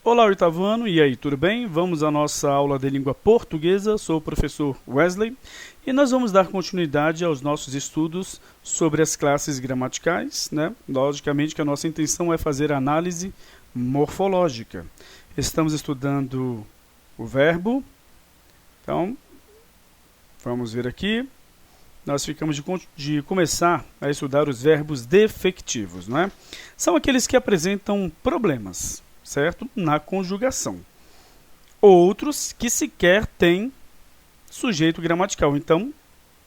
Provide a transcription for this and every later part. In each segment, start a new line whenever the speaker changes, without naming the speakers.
Olá, oitavo ano, e aí, tudo bem? Vamos à nossa aula de língua portuguesa. Sou o professor Wesley e nós vamos dar continuidade aos nossos estudos sobre as classes gramaticais, né? Logicamente que a nossa intenção é fazer análise morfológica. Estamos estudando o verbo, então vamos ver aqui. Nós ficamos de começar a estudar os verbos defectivos, não é? São aqueles que apresentam problemas, certo? Na conjugação. Outros que sequer têm sujeito gramatical, então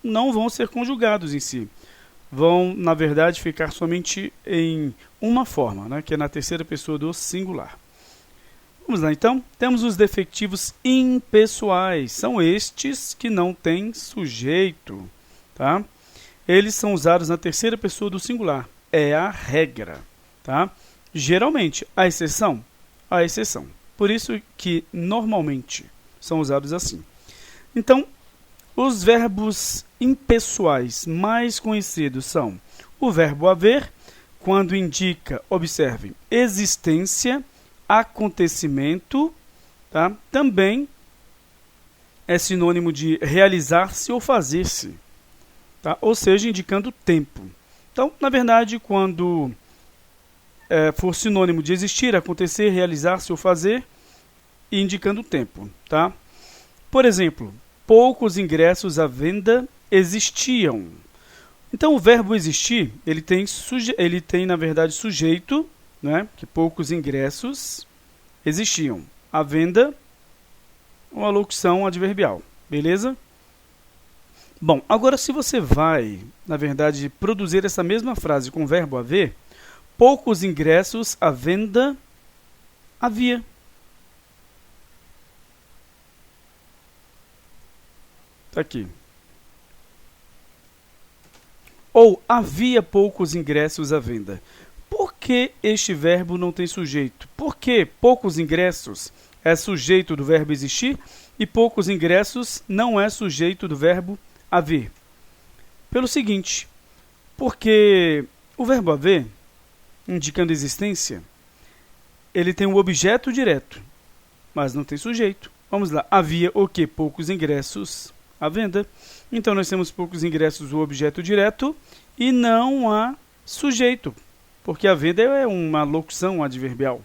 não vão ser conjugados em si. Vão, na verdade, ficar somente em uma forma, né? Que é na terceira pessoa do singular. Vamos lá, então. Temos os defectivos impessoais. São estes que não têm sujeito. Tá? Eles são usados na terceira pessoa do singular. É a regra. Tá? Geralmente, a exceção. Por isso que, normalmente, são usados assim. Então, os verbos impessoais mais conhecidos são o verbo haver, quando indica, observem, existência, acontecimento, tá? Também é sinônimo de realizar-se ou fazer-se. Tá? Ou seja, indicando tempo. Então, na verdade, quando for sinônimo de existir, acontecer, realizar-se ou fazer, indicando tempo. Tá? Por exemplo, poucos ingressos à venda existiam. Então, o verbo existir, ele tem na verdade, sujeito, né? Que poucos ingressos existiam. À venda, uma locução adverbial. Beleza? Bom, agora se você vai, na verdade, produzir essa mesma frase com o verbo haver, poucos ingressos à venda havia. Está aqui. Ou havia poucos ingressos à venda. Por que este verbo não tem sujeito? Porque poucos ingressos é sujeito do verbo existir e poucos ingressos não é sujeito do verbo haver. Pelo seguinte, porque o verbo haver, indicando existência, ele tem um objeto direto, mas não tem sujeito. Vamos lá, havia o quê? Poucos ingressos à venda. Então, nós temos poucos ingressos, o objeto direto, e não há sujeito, porque a venda é uma locução adverbial,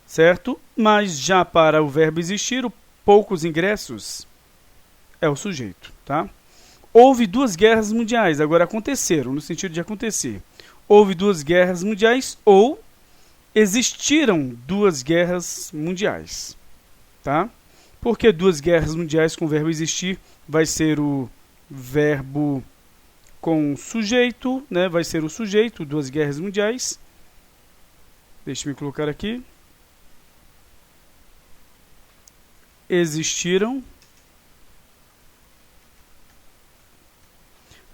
certo? Mas já para o verbo existir, o poucos ingressos é o sujeito, tá? Houve duas guerras mundiais, agora aconteceram, no sentido de acontecer. Houve duas guerras mundiais ou existiram duas guerras mundiais. Tá? Por que duas guerras mundiais com o verbo existir? Vai ser o verbo com sujeito, né? Vai ser o sujeito, duas guerras mundiais. Deixa eu colocar aqui. Existiram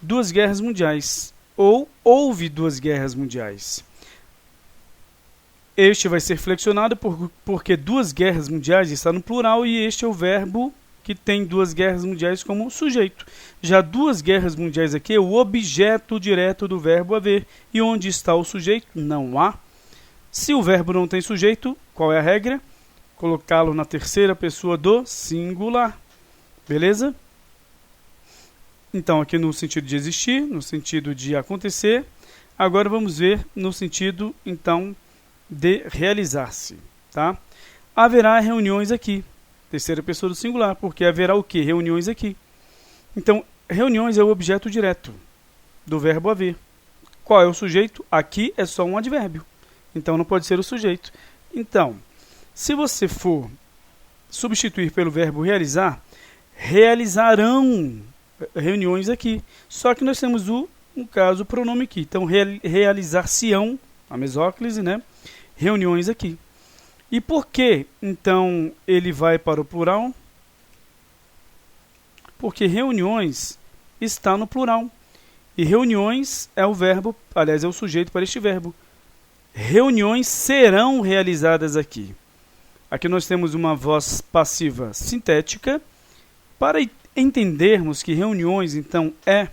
duas guerras mundiais, ou houve duas guerras mundiais. Este vai ser flexionado porque duas guerras mundiais está no plural e este é o verbo que tem duas guerras mundiais como sujeito. Já duas guerras mundiais aqui é o objeto direto do verbo haver. E onde está o sujeito? Não há. Se o verbo não tem sujeito, qual é a regra? Colocá-lo na terceira pessoa do singular. Beleza? Então, aqui no sentido de existir, no sentido de acontecer. Agora vamos ver no sentido, então, de realizar-se. Tá? Haverá reuniões aqui. Terceira pessoa do singular, porque haverá o quê? Reuniões aqui. Então, reuniões é o objeto direto do verbo haver. Qual é o sujeito? Aqui é só um advérbio. Então, não pode ser o sujeito. Então, se você for substituir pelo verbo realizar, realizarão reuniões aqui. Só que nós temos no caso, o pronome aqui. Então, realizar-se-ão, a mesóclise, né? Reuniões aqui. E por que, então, ele vai para o plural? Porque reuniões está no plural. E reuniões é o verbo, aliás, é o sujeito para este verbo. Reuniões serão realizadas aqui. Aqui nós temos uma voz passiva sintética. Para entendermos que reuniões, então, é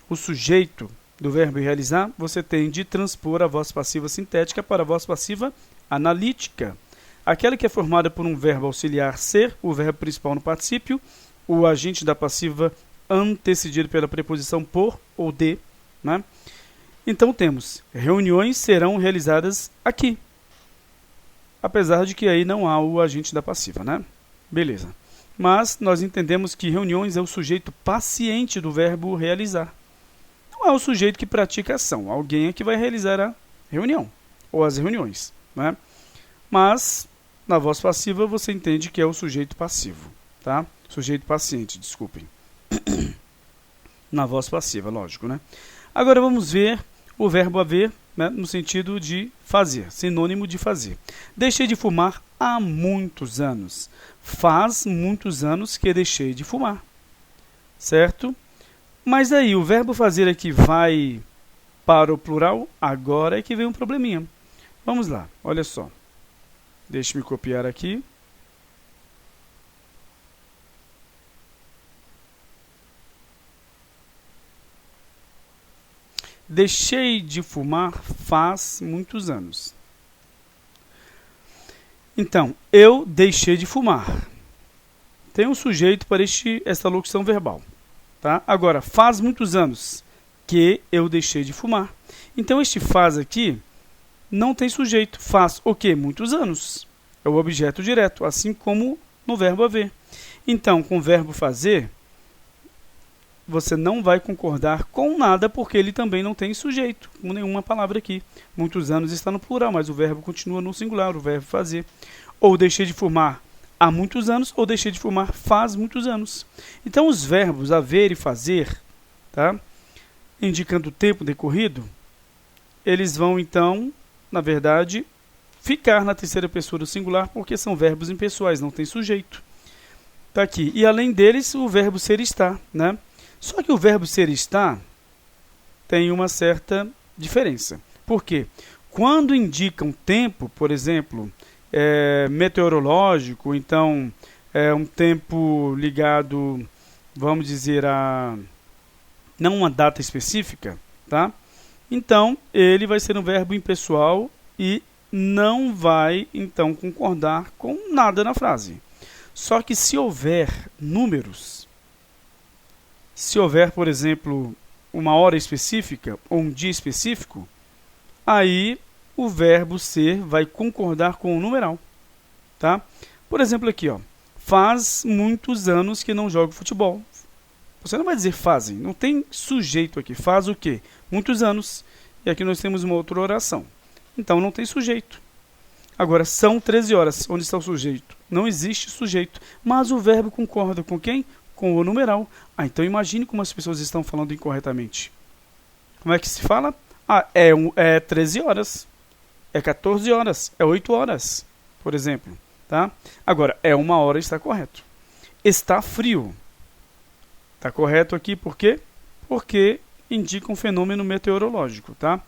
o sujeito do verbo realizar, você tem de transpor a voz passiva sintética para a voz passiva analítica. Aquela que é formada por um verbo auxiliar ser, o verbo principal no particípio, o agente da passiva antecedido pela preposição por ou de, né? Então temos, reuniões serão realizadas aqui. Apesar de que aí não há o agente da passiva, né? Beleza. Mas nós entendemos que reuniões é o sujeito paciente do verbo realizar. Não é o sujeito que pratica a ação. Alguém é que vai realizar a reunião, ou as reuniões, né? Mas, na voz passiva, você entende que é o sujeito passivo, tá? Sujeito paciente, desculpem. Na voz passiva, lógico, né? Agora vamos ver o verbo haver, né, no sentido de fazer, sinônimo de fazer. Deixei de fumar há muitos anos. Faz muitos anos que deixei de fumar, certo? Mas aí, o verbo fazer aqui vai para o plural? Agora é que vem um probleminha. Vamos lá, olha só. Deixe-me copiar aqui. Deixei de fumar faz muitos anos. Então, eu deixei de fumar. Tem um sujeito para esta locução verbal. Tá? Agora, faz muitos anos que eu deixei de fumar. Então, este faz aqui não tem sujeito. Faz o quê? Muitos anos. É o objeto direto, assim como no verbo haver. Então, com o verbo fazer, você não vai concordar com nada, porque ele também não tem sujeito, com nenhuma palavra aqui. Muitos anos está no plural, mas o verbo continua no singular, o verbo fazer. Ou deixei de fumar há muitos anos, ou deixei de fumar faz muitos anos. Então, os verbos haver e fazer, tá, indicando o tempo decorrido, eles vão, então, na verdade, ficar na terceira pessoa do singular, porque são verbos impessoais, não tem sujeito. Tá aqui. E, além deles, o verbo ser e estar, né? Só que o verbo ser e estar tem uma certa diferença. Por quê? Quando indica um tempo, por exemplo, meteorológico, então um tempo ligado, vamos dizer, a não uma data específica, tá? Então, ele vai ser um verbo impessoal e não vai, então, concordar com nada na frase. Só que se houver números, se houver, por exemplo, uma hora específica ou um dia específico, aí o verbo ser vai concordar com o numeral, tá? Por exemplo, aqui, ó, faz muitos anos que não jogo futebol. Você não vai dizer fazem, não tem sujeito aqui. Faz o quê? Muitos anos. E aqui nós temos uma outra oração. Então não tem sujeito. Agora, são 13 horas. Onde está o sujeito? Não existe sujeito. Mas o verbo concorda com quem? Com o numeral. Então imagine como as pessoas estão falando incorretamente. Como é que se fala? É 13 horas. É 14 horas. É 8 horas, por exemplo. Tá? Agora, é 1 hora, está correto. Está frio. Está correto aqui por quê? Porque indica um fenômeno meteorológico. Tá?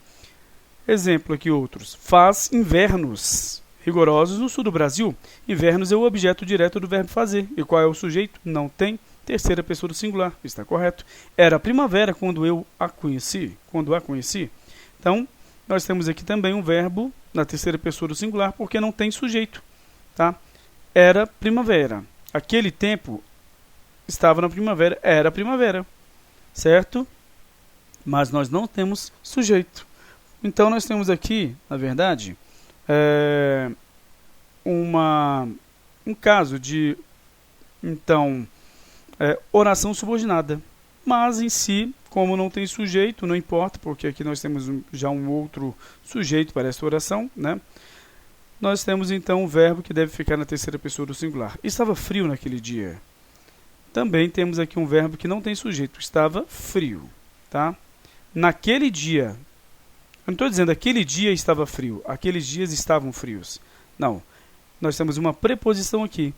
Exemplo aqui outros. Faz invernos rigorosos no sul do Brasil. Invernos é o objeto direto do verbo fazer. E qual é o sujeito? Não tem. Terceira pessoa do singular. Está correto. Era primavera quando eu a conheci. Quando a conheci. Então, nós temos aqui também um verbo na terceira pessoa do singular porque não tem sujeito. Tá? Era primavera. Aquele tempo estava na primavera. Era primavera. Certo? Mas nós não temos sujeito. Então, nós temos aqui, na verdade, um caso de, então, oração subordinada. Mas, em si, como não tem sujeito, não importa, porque aqui nós temos já um outro sujeito para esta oração, né? Nós temos, então, um verbo que deve ficar na terceira pessoa do singular. Estava frio naquele dia. Também temos aqui um verbo que não tem sujeito. Estava frio, tá? Naquele dia. Eu não estou dizendo aquele dia estava frio, aqueles dias estavam frios. Não, nós temos uma preposição aqui.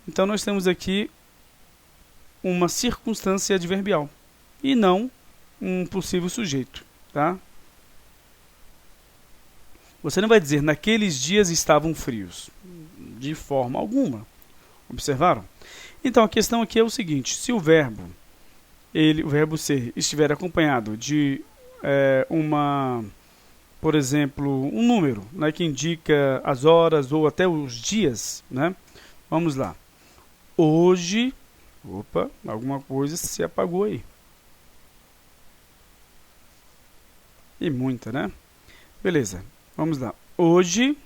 Então, nós temos aqui uma circunstância adverbial e não um possível sujeito. Tá? Você não vai dizer naqueles dias estavam frios, de forma alguma. Observaram? Então, a questão aqui é o seguinte, se o verbo ser estiver acompanhado de uma por exemplo, um número, né, que indica as horas ou até os dias, né? Vamos lá. Hoje, opa, alguma coisa se apagou aí. E muita, né? Beleza, vamos lá. Hoje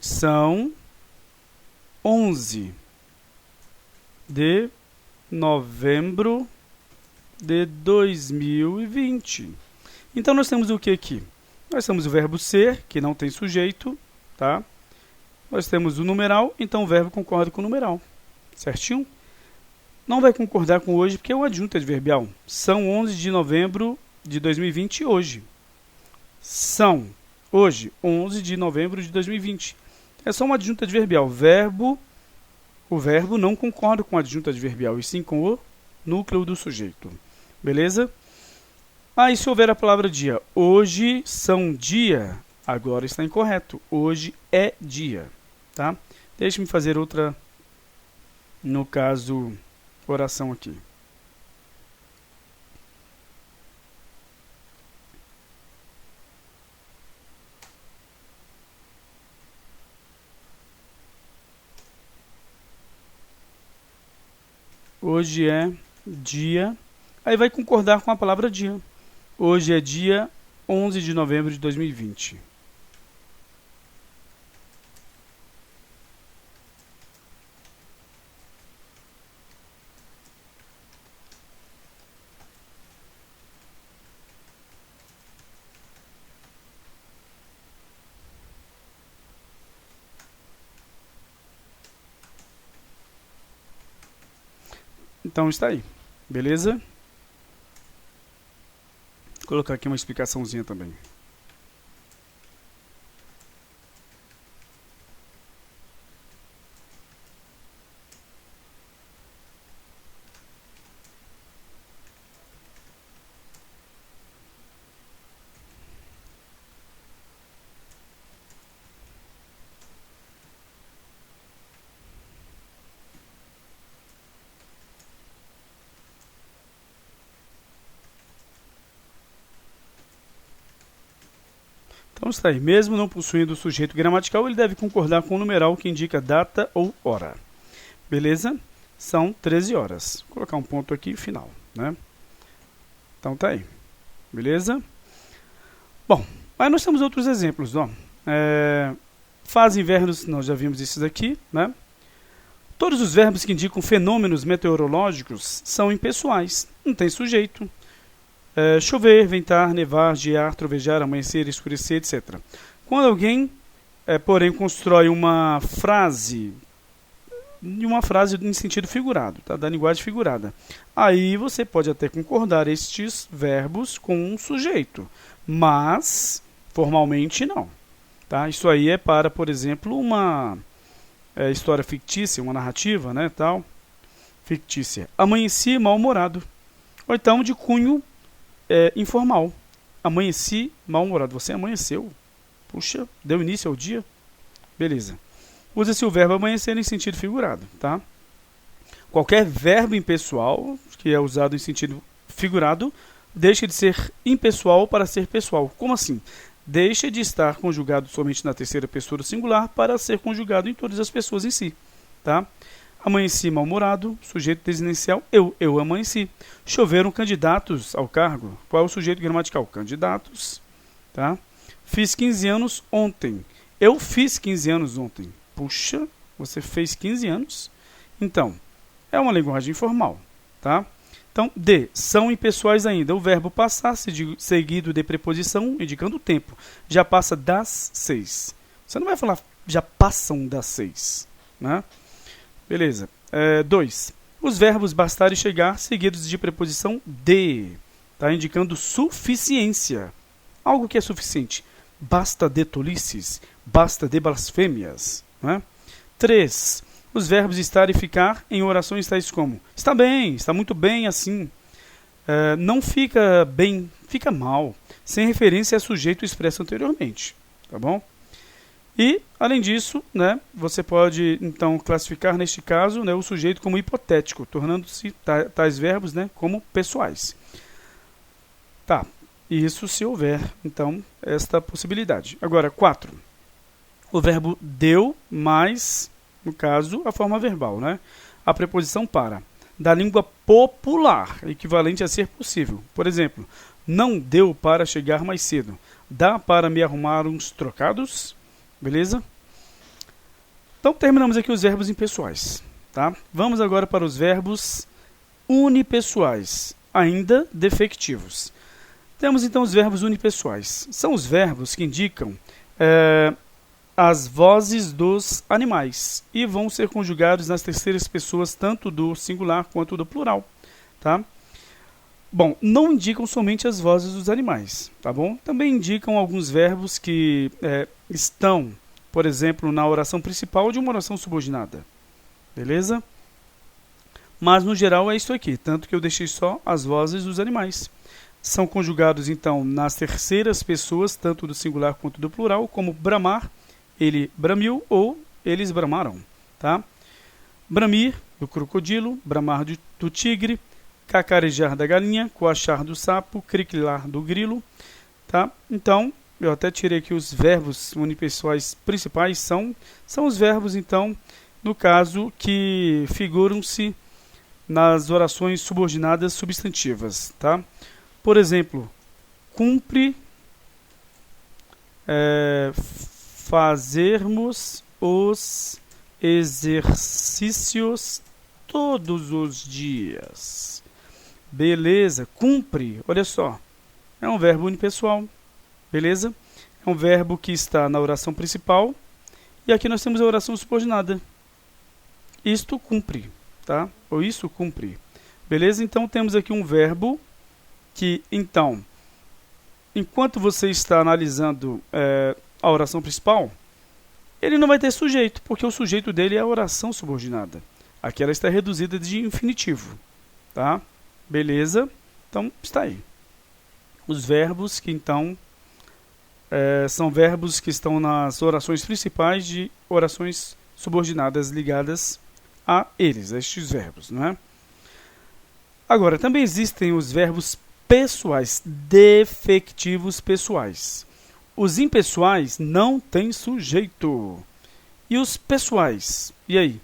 são 11 de novembro de 2020. Então nós temos o que aqui? Nós temos o verbo ser, que não tem sujeito, tá? Nós temos o numeral, então o verbo concorda com o numeral, certinho? Não vai concordar com hoje porque é um adjunto adverbial. São 11 de novembro de 2020 hoje. São, hoje, 11 de novembro de 2020. É só um adjunto adverbial. O verbo não concorda com o adjunto adverbial, e sim com o núcleo do sujeito. Beleza? Aí, se houver a palavra dia, hoje são dia, agora está incorreto. Hoje é dia, tá? Deixe-me fazer outra, no caso, oração aqui. Hoje é dia, aí vai concordar com a palavra dia. Hoje é dia 11 de novembro de 2020. Então está aí, beleza? Vou colocar aqui uma explicaçãozinha também. Então está aí, mesmo não possuindo o sujeito gramatical, ele deve concordar com o numeral que indica data ou hora. Beleza? São 13 horas. Vou colocar um ponto aqui, final, né? Então tá aí. Beleza? Bom, aí nós temos outros exemplos, ó. Fase invernos, nós já vimos isso daqui, né? Todos os verbos que indicam fenômenos meteorológicos são impessoais, não tem sujeito. Chover, ventar, nevar, gear, trovejar, amanhecer, escurecer, etc. Quando alguém, porém, constrói uma frase em sentido figurado, tá? Da linguagem figurada, aí você pode até concordar estes verbos com um sujeito, mas formalmente não. Tá? Isso aí é para, por exemplo, uma história fictícia, uma narrativa, né, tal, fictícia. Amanheci mal-humorado. Ou então de cunho informal. Amanheci mal-humorado. Você amanheceu. Puxa, deu início ao dia. Beleza. Usa-se o verbo amanhecer em sentido figurado. Tá? Qualquer verbo impessoal que é usado em sentido figurado deixa de ser impessoal para ser pessoal. Como assim? Deixa de estar conjugado somente na terceira pessoa do singular para ser conjugado em todas as pessoas em si. Tá? Amanheci mal-humorado, sujeito desinicial, eu amanheci. Choveram candidatos ao cargo. Qual é o sujeito gramatical? Candidatos. Tá? Fiz 15 anos ontem. Eu fiz 15 anos ontem. Puxa, você fez 15 anos? Então, é uma linguagem informal. Tá? Então, são impessoais ainda. O verbo passar, seguido de preposição, indicando o tempo. Já passa das 6. Você não vai falar, já passam das 6. Né? Beleza. 2. Os verbos bastar e chegar, seguidos de preposição de. Tá? Indicando suficiência. Algo que é suficiente. Basta de tolices. Basta de blasfêmias. Né? 3. Os verbos estar e ficar em orações tais como está bem, está muito bem assim. Não fica bem, fica mal. Sem referência a sujeito expresso anteriormente. Tá bom? E, além disso, né, você pode, então, classificar, neste caso, né, o sujeito como hipotético, tornando-se tais verbos, né, como pessoais. Tá, isso se houver, então, esta possibilidade. Agora, 4. O verbo deu mais, no caso, a forma verbal, né? A preposição para. Da língua popular, equivalente a ser possível. Por exemplo, não deu para chegar mais cedo. Dá para me arrumar uns trocados? Beleza? Então, terminamos aqui os verbos impessoais. Tá? Vamos agora para os verbos unipessoais, ainda defectivos. Temos, então, os verbos unipessoais. São os verbos que indicam as vozes dos animais e vão ser conjugados nas terceiras pessoas, tanto do singular quanto do plural. Tá? Bom, não indicam somente as vozes dos animais, tá bom? Também indicam alguns verbos que estão, por exemplo, na oração principal de uma oração subordinada. Beleza? Mas, no geral, é isso aqui, tanto que eu deixei só as vozes dos animais. São conjugados, então, nas terceiras pessoas, tanto do singular quanto do plural, como bramar, ele bramiu ou eles bramaram. Tá? Bramir, do crocodilo, bramar do tigre, cacarejar da galinha, coachar do sapo, criquilar do grilo. Tá? Então, eu até tirei aqui os verbos unipessoais principais, são os verbos, então, no caso, que figuram-se nas orações subordinadas substantivas. Tá? Por exemplo, cumpre fazermos os exercícios todos os dias. Beleza, cumpre, olha só, é um verbo unipessoal, beleza? É um verbo que está na oração principal e aqui nós temos a oração subordinada. Isto cumpre, tá? Ou isso cumpre. Beleza? Então temos aqui um verbo que, então, enquanto você está analisando a oração principal, ele não vai ter sujeito, porque o sujeito dele é a oração subordinada. Aqui ela está reduzida de infinitivo. Tá? Beleza? Então, está aí. Os verbos que, então, são verbos que estão nas orações principais de orações subordinadas ligadas a eles, a estes verbos. Não é? Agora, também existem os verbos pessoais, defectivos pessoais. Os impessoais não têm sujeito. E os pessoais? E aí?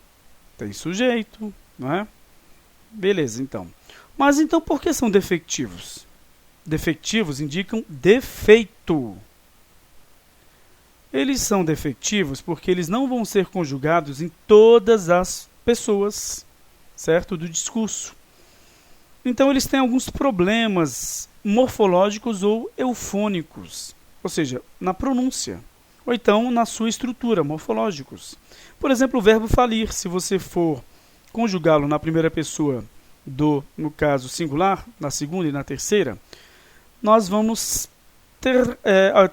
Tem sujeito, não é? Beleza, então. Mas então por que são defectivos? Defectivos indicam defeito. Eles são defectivos porque eles não vão ser conjugados em todas as pessoas, certo? Do discurso. Então eles têm alguns problemas morfológicos ou eufônicos, ou seja, na pronúncia, ou então na sua estrutura, morfológicos. Por exemplo, o verbo falir, se você for conjugá-lo na primeira pessoa no caso singular, na segunda e na terceira, nós vamos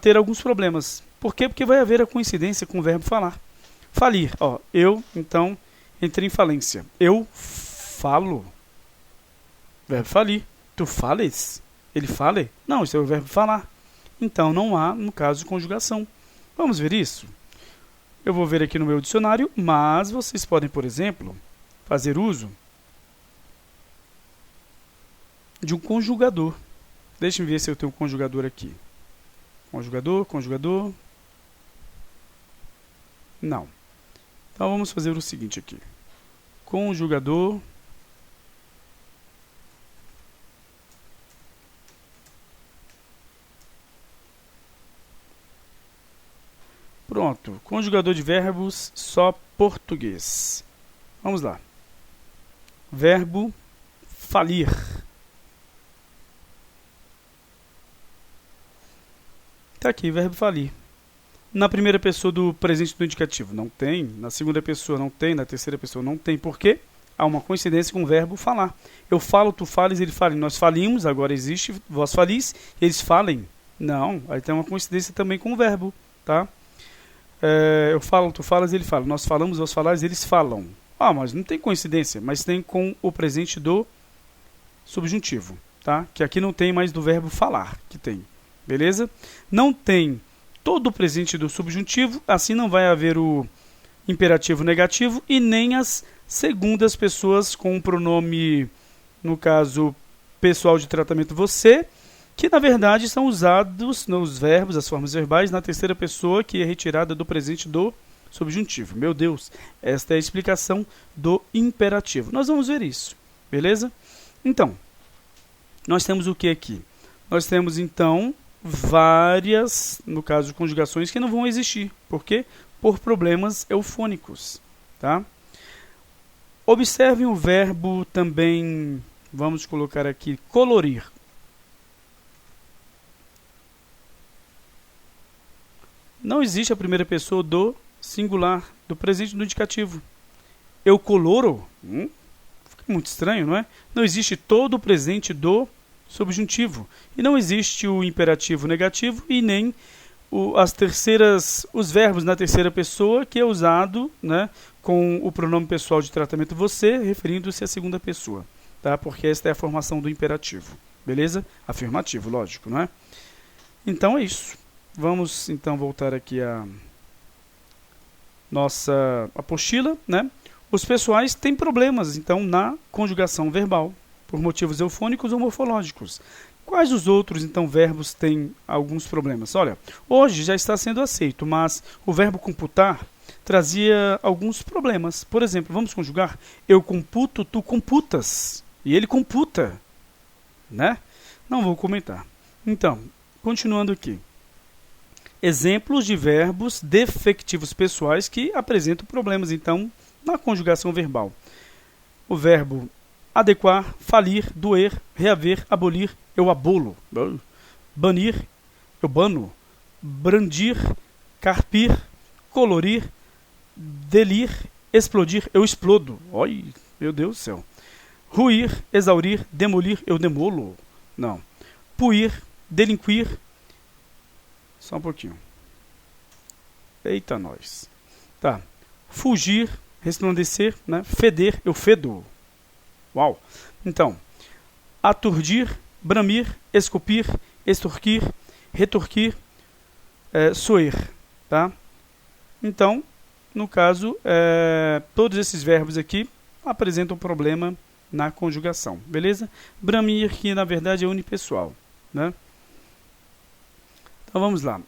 ter alguns problemas. Por quê? Porque vai haver a coincidência com o verbo falar. Falir, eu, então, entrei em falência. Eu falo. Verbo falir. Tu fales? Ele fale? Não, isso é o verbo falar. Então, não há, no caso, conjugação. Vamos ver isso? Eu vou ver aqui no meu dicionário, mas vocês podem, por exemplo, fazer uso de um conjugador. Deixa-me ver se eu tenho um conjugador aqui. Conjugador, conjugador. Não. Então, vamos fazer o seguinte aqui. Conjugador. Pronto, conjugador de verbos, só português. Vamos lá. Verbo falir. Está aqui, verbo falir. Na primeira pessoa do presente do indicativo, não tem. Na segunda pessoa, não tem. Na terceira pessoa, não tem. Por quê? Há uma coincidência com o verbo falar. Eu falo, tu fales, ele fala. Nós falimos, agora existe, vós falis, eles falem. Não, aí tem uma coincidência também com o verbo, tá? Eu falo, tu falas, ele fala. Nós falamos, vós falais, eles falam. Mas não tem coincidência, mas tem com o presente do subjuntivo, tá? Que aqui não tem mais do verbo falar, que tem. Beleza? Não tem todo o presente do subjuntivo, assim não vai haver o imperativo negativo e nem as segundas pessoas com o pronome, no caso, pessoal de tratamento você, que na verdade são usados nos verbos, as formas verbais, na terceira pessoa, que é retirada do presente do subjuntivo. Meu Deus, esta é a explicação do imperativo. Nós vamos ver isso, beleza? Então, nós temos o que aqui? Nós temos, então, várias, no caso de conjugações, que não vão existir. Por quê? Por problemas eufônicos, tá? Observem o verbo também, vamos colocar aqui, colorir. Não existe a primeira pessoa do singular, do presente do indicativo. Eu coloro? Fica muito estranho, não é? Não existe todo o presente do subjuntivo. E não existe o imperativo negativo e nem os verbos na terceira pessoa, que é usado, né, com o pronome pessoal de tratamento você, referindo-se à segunda pessoa, tá? Porque esta é a formação do imperativo. Beleza? Afirmativo, lógico, não é? Então é isso. Vamos então voltar aqui à nossa apostila, né? Os pessoais têm problemas, então, na conjugação verbal, por motivos eufônicos ou morfológicos. Quais os outros, então, verbos têm alguns problemas? Olha, hoje já está sendo aceito, mas o verbo computar trazia alguns problemas. Por exemplo, vamos conjugar: eu computo, tu computas. E ele computa, né? Não vou comentar. Então, continuando aqui. Exemplos de verbos defectivos pessoais que apresentam problemas, então, na conjugação verbal. O verbo adequar, falir, doer, reaver, abolir, eu abolo. Banir, eu bano. Brandir, carpir, colorir, delir, explodir, eu explodo. Oi, meu Deus do céu. Ruir, exaurir, demolir, eu demolo. Não. Puir, delinquir. Só um pouquinho. Eita, nós. Tá. Fugir, resplandecer, né? Feder, eu fedo. Uau. Então, aturdir, bramir, esculpir, extorquir, retorquir, soer. Tá? Então, no caso, todos esses verbos aqui apresentam problema na conjugação. Beleza? Bramir, que na verdade é unipessoal, né? Então vamos lá.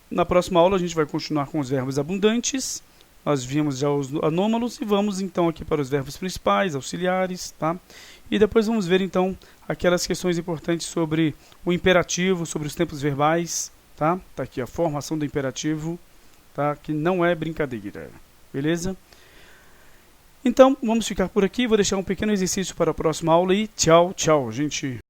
Na próxima aula a gente vai continuar com os verbos abundantes. Nós vimos já os anômalos e vamos então aqui para os verbos principais, auxiliares, tá? E depois vamos ver então aquelas questões importantes sobre o imperativo, sobre os tempos verbais, tá? Tá aqui a formação do imperativo, tá? Que não é brincadeira, beleza? Então vamos ficar por aqui, vou deixar um pequeno exercício para a próxima aula e tchau, tchau, gente.